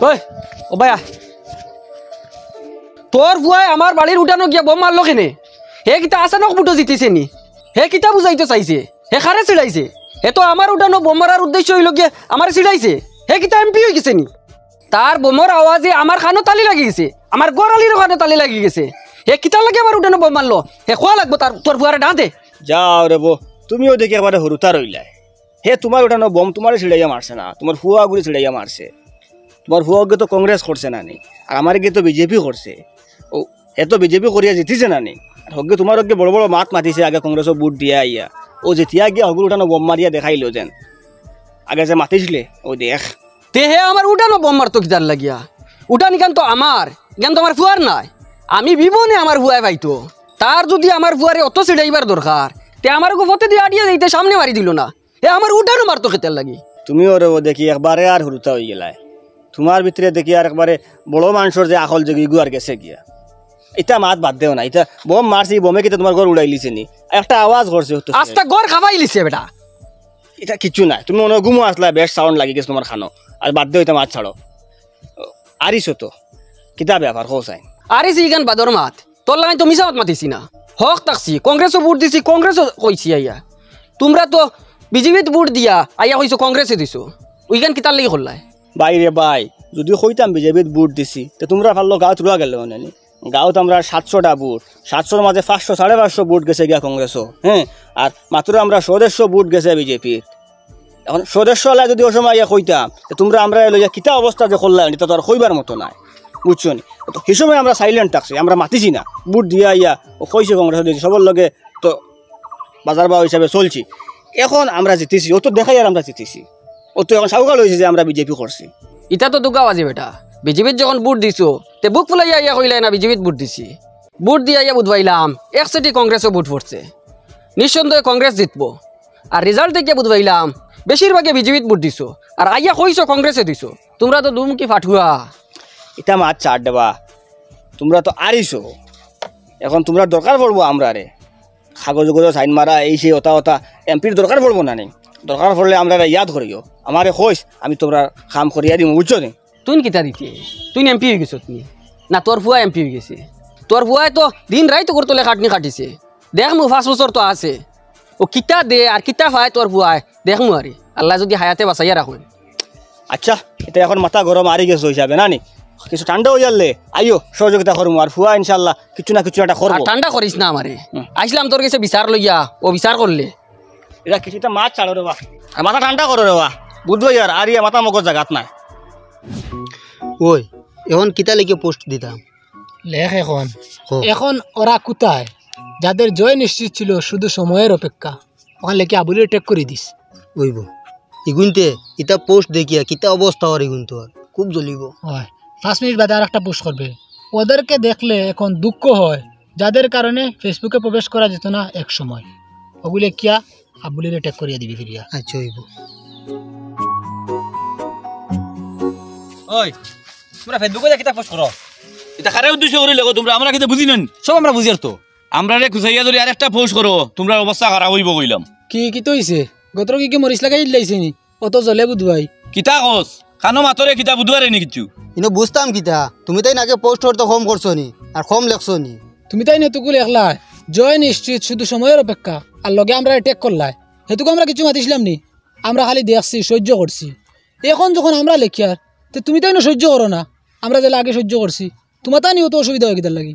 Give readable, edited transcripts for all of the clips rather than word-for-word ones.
ওই ও ভাইয়া তোর বুয়াই আমার বাড়ির উঠানো গিয়া বোম মারলো কেনে? হে কিতা আসানক বুটো জিতিছে নি? হে কিতা বুঝাইতে চাইছে? হে খারে চিড়াইছে? হে তো আমার উঠানো বোম মারার উদ্দেশ্য হইল গিয়ে আমার চিড়াইছে। হে কিতা এমপি হয়ে গেছে নি? তার বোমর আওয়াজে আমার খানো তালি লাগি গেছে, আমার গোড়ালিরও খানো তালি লাগি গেছে। হে কিতা লাগে আমার উঠানো বোম মারলো? হে খোয়া লাগবো তার তোর বুয়ারে ডাঁতে। যাও রে বো, তুমিও দেখি একবারে হরুতা রইলাই। হে তোমার উঠানো বোম তোমার ছিড়াইয়া মারছে না, তোমার ফুয়া গুলি ছিড়াইয়া মারছে। তোমার ফুয়াকে তো কংগ্রেস করছে না নি, আর আমার গিয়ে তো বিজেপি করছে। ও হে তো বিজেপি করিয়া জিতিছে না নি, আর হগে তোমার হগে বড় বড় মাত মাতিছে আগে কংগ্রেসও বুট দিয়া আইয়া। ও যেতিয়া গিয়া হগুর উঠানো বোম মারিয়া দেখাইলো যেন আগে যে মাতিছিলে ও দেখ। তে হে আমার উঠানো বোম মারতো কিতার লাগিয়া? উঠানি গান তো আমার জ্ঞান তো আমার ফুয়ার নাই। আমি বিবনে আমার ভুয়াই পাইতো। তার যদি আমার ভুয়ারে অত ছিড়াইবার দরকার তে আমার গোপতে দিয়ে আডিয়া যাইতে সামনে মারি দিল না। এ আমার উঠানো মারতো খেতার লাগি। তুমিও রে দেখি একবারে আর হরুতা হয়ে গেলাই। তোমার ভিতরে দেখি আর একবারে বড় মানুষের যে আকল জগি গু আর গেছে গিয়া। এটা মাত বাদ দেও না, এটা বোম মারছি বোমে কিন্তু তোমার ঘর উড়াই লিছে নি, একটা আওয়াজ করছে আস্তা গড় খাবাই লিছে বেটা। এটা কিছু নাই, তুমি মনে ঘুমো আসলা বেশ সাউন্ড লাগি গেছে তোমার খানো। আর বাদ দেও এটা মাত ছাড়ো। আরিস তো কিতা ব্যাপার হোসাই আরিস ইগান বাদর মাত তোর লাগাই তো মিশা মাত মাতিছি না। হক তাকছি কংগ্রেসও ভোট দিছি, কংগ্রেসও কইছি আইয়া। তোমরা তো বিজেপিত ভোট দিয়া আইয়া কইছো কংগ্রেসে দিছো। ওইখান কিতার লাগি করলাই? বাইরে বাই যদি কইতাম বিজেপিত বুট দিছি তো তোমরা ভালো গাঁত রুয়া গেল মানে গাঁত আমরা 700টা বুট, 700-র মাঝে 500-550 বুট গেছে গিয়া কংগ্রেসও। হ্যাঁ, আর মাত্র আমরা 150 বুট গেছে বিজেপির। এখন 150 যদি ও সময় ইয়া কইতাম তোমরা আমরা লইয়া কিতা অবস্থা যে করলাম এটা তো আর কইবার মতো নাই, বুঝছো নি? তো সেই সময় আমরা সাইলেন্ট থাকছি, আমরা মাতিছি না, বুট দিয়া ইয়া ও কইছে কংগ্রেস দিয়েছি, সবার লগে তো বাজার বাও হিসাবে চলছি। এখন আমরা জিতেছি, ও তো দেখাই আর আমরা জিতেছি। ও তো এখন সাউকাল হয়েছে যে আমরা বিজেপি করছি। ইটা তো দুগাবাজি বেটা। বিজেপিত যখন ভোট দিছো তে বুক ফুলাইয়া ইয়া কইলাই না বিজেপিত ভোট দিছি। ভোট দিয়া ইয়া বুধবাইলাম একসাথে কংগ্রেসও ভোট পড়ছে, নিঃসন্দেহে কংগ্রেস জিতবো। আর রেজাল্ট থেকে বুধবাইলাম বেশিরভাগে বিজেপিত ভোট দিছো, আর আইয়া কইছো কংগ্রেসে দিছো। তোমরা তো দুমকি ফাটুয়া। এটা মাছ চার দেবা, তোমরা তো আরিছো। এখন তোমরা দরকার পড়বো আমরা রে কাগজ সাইন মারা এই সেই ওটা ওটা এমপির দরকার পড়বো না নেই। দরকার পড়লে আমরা ইয়াদ করিও, আমারে কইস আমি তোমরা কাম করিয়া দিম, বুঝছো নি? তুই কিতা দিতে তুই এমপি হয়ে গেছো তুমি না? তোর ভুয়া এমপি হয়ে গেছে। তোর ভুয়ায় তো দিন রাইতো করে তোলে খাটনি খাটিছে। দেখ মু 5 বছর তো আছে, ও কিতা দে আর কিতা পায় তোর ভুয়ায় দেখ মু আরে আল্লাহ যদি হায়াতে বাঁচাইয়া রাখুন। আচ্ছা, এটা এখন মাথা গরম আরি গেছে হিসাবে না নি, কিছু ঠান্ডা হয়ে যালে আইও সহযোগিতা করবো। আর ফুয়া ইনশাল্লাহ কিছু না কিছু একটা করবো। ঠান্ডা করিস না আমারে, আইসলাম তোর কাছে বিচার লইয়া, ও বিচার করলে এটা কিছুটা মাছ ছাড়ো রে বা, আর মাথা ঠান্ডা করো রে বা, বুঝবো ইয়ার আর ইয়া মাথা মগজ জাগাত নাই। ওই এখন কিতা লিখে পোস্ট দিতাম লেখ এখন। এখন ওরা কোথায়? যাদের জয় নিশ্চিত ছিল শুধু সময়ের অপেক্ষা, ওখানে লেখে আবুলের টেক করে দিস। ওইব ইগুনতে ইতা পোস্ট দেখিয়া কিতা অবস্থা হর ইগুন তো খুব জ্বলিব। হয় 5 মিনিট বাদে আর একটা পোস্ট করবে। ওদেরকে দেখলে এখন দুঃখ হয় যাদের কারণে ফেসবুকে প্রবেশ করা যেত না এক সময়। ওগুলো কিয়া আবুলের টেক করিয়া দিবি ফিরিয়া। আচ্ছা ওইব। ওই তোমরা ফেসবুকে যা কিতা পোস্ট করো, এটা কারে উদ্দেশ্য করে লেগো তোমরা? আমরা কিতা বুঝি না, সব আমরা বুঝি। আর তো আমরা রে খুঁজাইয়া ধরে আরেকটা পোস্ট করো, তোমরা অবস্থা খারাপ হইব কইলাম। কি তো হইছে? গতর কি মরিস লাগাই লাইছে নি? অত জ্বলে বুধবাই কিতা কস খানো মাতরে কিতা বুধবারে নি কিছু ইনো বুঝতাম কিতা তুমি তাই নাকি পোস্ট করতে কম করছো নি আর কম লেখছো নি। তুমি তাই নেতুকুল একলা জয় নিশ্চিত শুধু সময়ের অপেক্ষা আর লগে আমরা টেক করলাই, হেতুকে আমরা কিছু মাতিছিলাম নি? আমরা খালি দেখছি সহ্য করছি। এখন যখন আমরা লেখিয়ার তো তুমি তাই না সহ্য করো না, আমরা যেটা আগে সহ্য করছি তোমার তাই নিও তো অসুবিধা হয় কিতার লাগি।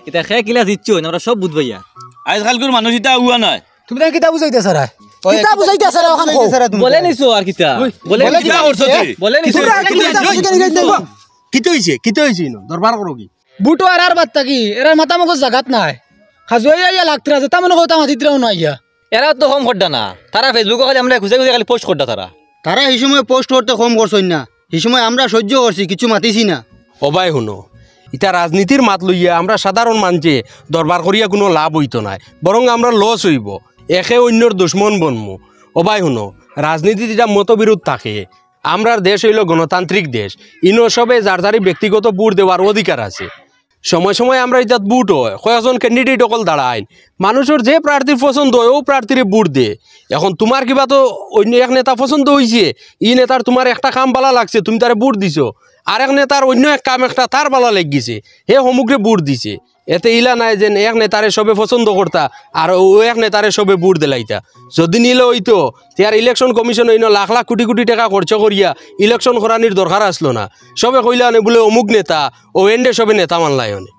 এটা খে কিলা দিচ্ছ আমরা সব বুঝবাইয়া। আজকালকার মানুষ এটা উয়া নাই। তুমি তাই কিতা বুঝাইতে সারা কিতা বুঝাইতে সারা ওখানে বলে নিছো আর কিতা বলে কিতা করছো তুই বলে নিছো কিতা হইছে ইনো দরবার করো কি বুটো আর বাত কি এরা মাথা মগজ জাগাত নাই খাজুয়া ইয়া লাগতরা যেটা মনে কথা মাতিতরাও না ইয়া। এরা তো কম করডা না, তারা ফেসবুকে খালি আমরা খুঁজে খুঁজে খালি পোস্ট করডা। তারা এই সময় পোস্ট করতে কম করছই না, এই সময় আমরা সহ্য করছি কিছু মাতিছি না। অবাই শুনো ইটা রাজনীতির মাত লইয়া আমরা সাধারণ মানুষে দরবার করিয়া কোনো লাভ হইতো নাই, বরং আমরা লস হইব, একে অন্যর দুশ্মন বনমু। অবাই শুনো রাজনীতি যেটা মতবিরোধ থাকে, আমরার দেশ হইল গণতান্ত্রিক দেশ, ইনো সবে যার যারি ব্যক্তিগত বুট দেওয়ার অধিকার আছে। সময় সময় আমরা এটা বুট হয় কয়েকজন ক্যান্ডিডেট অকল দাঁড়ায়, মানুষের যে প্রার্থীর পছন্দ হয় ও প্রার্থীর বুট দে। এখন তোমার কিবা তো অন্য এক নেতা পছন্দ হয়েছে, ই নেতার তোমার একটা কাম ভালো লাগছে তুমি তারে বুট দিছো, আর এক নেতার অন্য এক কাম একটা তার বালা লেগিছে হে সমগ্রে বুট দিছে এতে ইলা নাই যে এক নেতারে সবে পছন্দ করতা আর ও এক নেতারে সবে বুট দিলাইতা যদি নিলে হইতো তার ইলেকশন কমিশন হইন লাখ লাখ কোটি কোটি টাকা খরচ করিয়া ইলেকশন করানির দরকার আসলো না সবে কইলা নে বলে অমুক নেতা ও এন্ডে সবে নেতা মানলাই অনে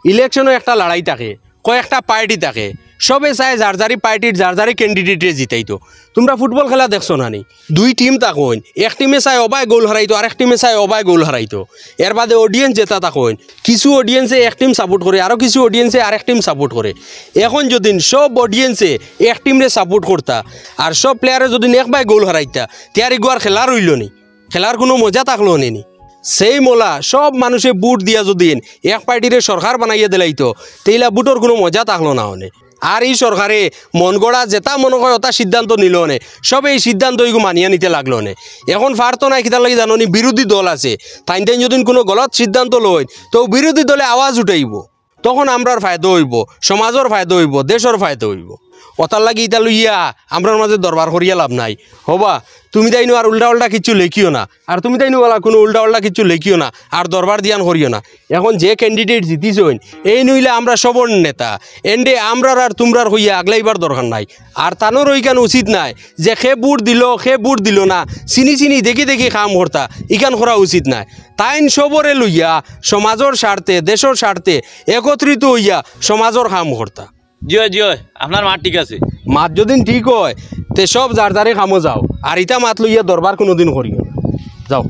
ইলেকশনও একটা লড়াই থাকে কয়েকটা পার্টি থাকে সবে চাই যার যারি পার্টির যার যারি ক্যান্ডিডেটে জিতাইতো তোমরা ফুটবল খেলা দেখছো না নি দুই টিম থাকইন এক টিমে চাই অবাই গোল হারাইতো আরেক টিমে চাই অবাই গোল হারাইতো এর বাদে অডিয়েন্স জেতা থাকইন কিছু অডিয়েন্সে এক টিম সাপোর্ট করে আরও কিছু অডিয়েন্সে আরেক টিম সাপোর্ট করে এখন যদি সব অডিয়েন্সে এক টিমরে সাপোর্ট করতা আর সব প্লেয়ারে যদি একবাই গোল হারাইতাতিয়ার এগুয়ার খেলা রইল নি খেলার কোনো মজা থাকলো নি সেই মোলা সব মানুষে বুট দিয়া যদি এক পার্টিরে সরকার বানাইয়া দিলাইতো তেইলা বুটর কোনো মজা থাকলো না অনে আর এই সরকারে মন গড়া যেটা মনে হয় ওটা সিদ্ধান্ত নিল নে সব এই সিদ্ধান্ত এগুলো মানিয়া নিতে লাগলো নে এখন ফারতো নাই কিতার লাগি জানো নি বিরোধী দল আছে তাই যদি কোনো গলত সিদ্ধান্ত লয় তো বিরোধী দলে আওয়াজ উঠাইব তখন আমরার ফায়দা হইব সমাজের ফায়দা হইব দেশের ফায়দা হইব ওটার লাগি ইটা লইয়া আমরার মাঝে দরবার করিয়া লাভ নাই হবা তুমি তাইনো আর উল্টা উল্টা কিছু লেখিও না আর তুমি তাইনো বলা কোনো উল্টা উল্টা কিছু লেখিও না আর দরবার দিয়ান করিও না এখন যে ক্যান্ডিডেট জিতিছইন এই নইলে আমরা সবর নেতা এন্ডে আমরার আর তোমরার হইয়া আগলাইবার দরকার নাই আর তানোর ওইখান উচিত নাই যে সে বুট দিল না চিনি চিনি দেখি দেখি কাম করতা ইখান করা উচিত নাই তাইন সবরে লইয়া সমাজের স্বার্থে দেশের স্বার্থে একত্রিত হইয়া সমাজের কাম করতা জয় আপনার মাঠ ঠিক আছে মাত যদি ঠিক হয় তে সব যার যারে কামো যাও আর ইটা মাত লইয়া দরবার কোনোদিন করিও না যাও